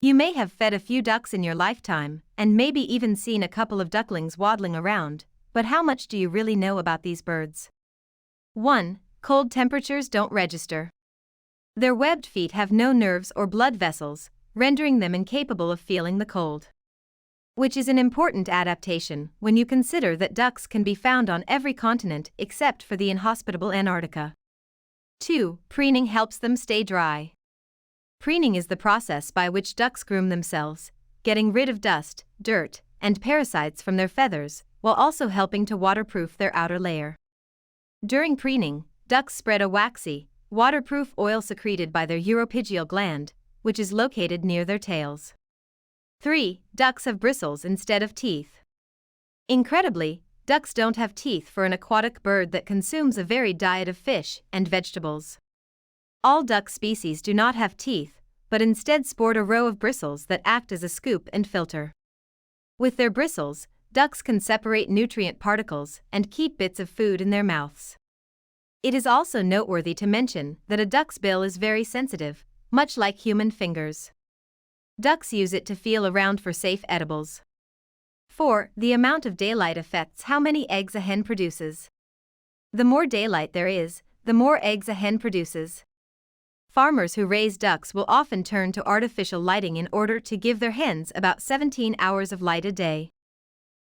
You may have fed a few ducks in your lifetime, and maybe even seen a couple of ducklings waddling around, but how much do you really know about these birds? 1. Cold temperatures don't register. Their webbed feet have no nerves or blood vessels, rendering them incapable of feeling the cold. Which is an important adaptation when you consider that ducks can be found on every continent except for the inhospitable Antarctica. 2. Preening helps them stay dry. Preening is the process by which ducks groom themselves, getting rid of dust, dirt, and parasites from their feathers, while also helping to waterproof their outer layer. During preening, ducks spread a waxy, waterproof oil secreted by their uropygial gland, which is located near their tails. 3. Ducks have bristles instead of teeth. Incredibly, ducks don't have teeth for an aquatic bird that consumes a varied diet of fish and vegetables. All duck species do not have teeth, but instead sport a row of bristles that act as a scoop and filter. With their bristles, ducks can separate nutrient particles and keep bits of food in their mouths. It is also noteworthy to mention that a duck's bill is very sensitive, much like human fingers. Ducks use it to feel around for safe edibles. 4. The amount of daylight affects how many eggs a hen produces. The more daylight there is, the more eggs a hen produces. Farmers who raise ducks will often turn to artificial lighting in order to give their hens about 17 hours of light a day.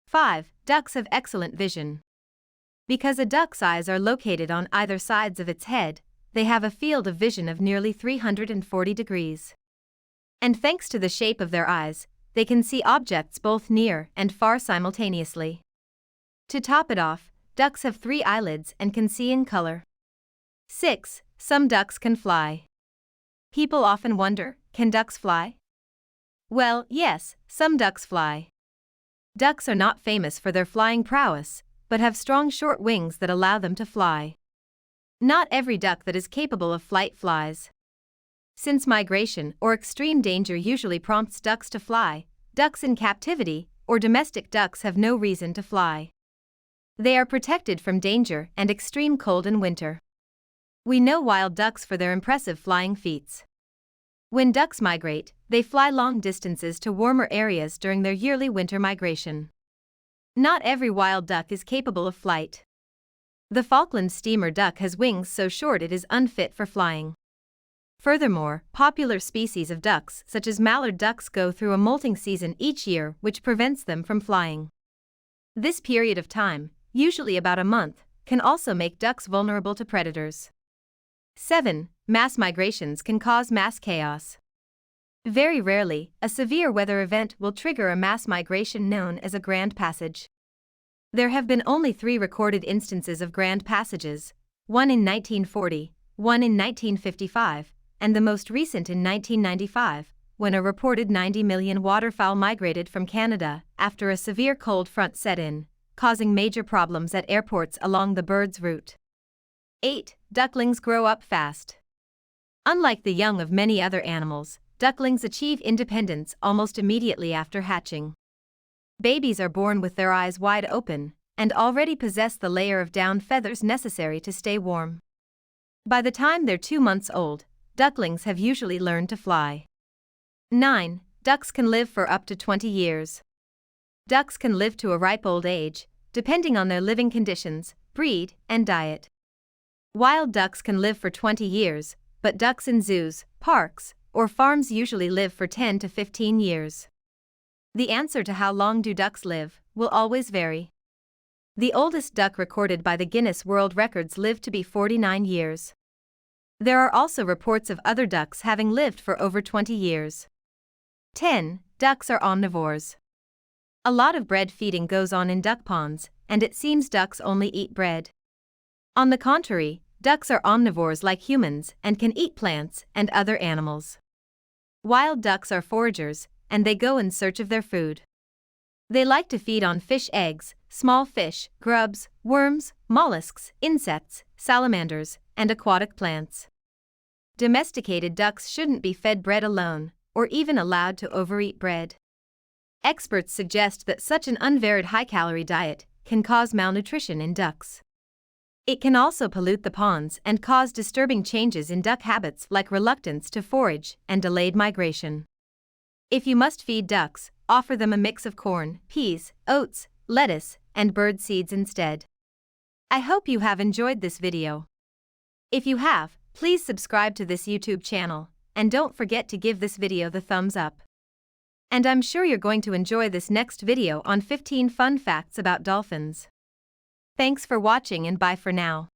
5. Ducks have excellent vision. Because a duck's eyes are located on either sides of its head, they have a field of vision of nearly 340 degrees. And thanks to the shape of their eyes, they can see objects both near and far simultaneously. To top it off, ducks have 3 eyelids and can see in color. 6. Some ducks can fly. People often wonder, can ducks fly? Well, yes, some ducks fly. Ducks are not famous for their flying prowess, but have strong short wings that allow them to fly. Not every duck that is capable of flight flies. Since migration or extreme danger usually prompts ducks to fly, ducks in captivity or domestic ducks have no reason to fly. They are protected from danger and extreme cold in winter. We know wild ducks for their impressive flying feats. When ducks migrate, they fly long distances to warmer areas during their yearly winter migration. Not every wild duck is capable of flight. The Falkland steamer duck has wings so short it is unfit for flying. Furthermore, popular species of ducks such as mallard ducks go through a molting season each year which prevents them from flying. This period of time, usually about a month, can also make ducks vulnerable to predators. 7. Mass migrations can cause mass chaos. Very rarely, a severe weather event will trigger a mass migration known as a grand passage. There have been only 3 recorded instances of grand passages, one in 1940, one in 1955, and the most recent in 1995, when a reported 90 million waterfowl migrated from Canada after a severe cold front set in, causing major problems at airports along the bird's route. 8. Ducklings grow up fast. Unlike the young of many other animals, ducklings achieve independence almost immediately after hatching. Babies are born with their eyes wide open and already possess the layer of down feathers necessary to stay warm. By the time they're 2 months old, ducklings have usually learned to fly. 9. Ducks can live for up to 20 years. Ducks can live to a ripe old age, depending on their living conditions, breed, and diet. Wild ducks can live for 20 years, but ducks in zoos, parks, or farms usually live for 10 to 15 years. The answer to how long do ducks live will always vary. The oldest duck recorded by the Guinness World Records lived to be 49 years. There are also reports of other ducks having lived for over 20 years. 10. Ducks are omnivores. A lot of bread feeding goes on in duck ponds, and it seems ducks only eat bread. On the contrary, ducks are omnivores like humans and can eat plants and other animals. Wild ducks are foragers, and they go in search of their food. They like to feed on fish eggs, small fish, grubs, worms, mollusks, insects, salamanders, and aquatic plants. Domesticated ducks shouldn't be fed bread alone, or even allowed to overeat bread. Experts suggest that such an unvaried high-calorie diet can cause malnutrition in ducks. It can also pollute the ponds and cause disturbing changes in duck habits like reluctance to forage and delayed migration. If you must feed ducks, offer them a mix of corn, peas, oats, lettuce, and bird seeds instead. I hope you have enjoyed this video. If you have, please subscribe to this YouTube channel, and don't forget to give this video the thumbs up. And I'm sure you're going to enjoy this next video on 15 fun facts about dolphins. Thanks for watching and bye for now.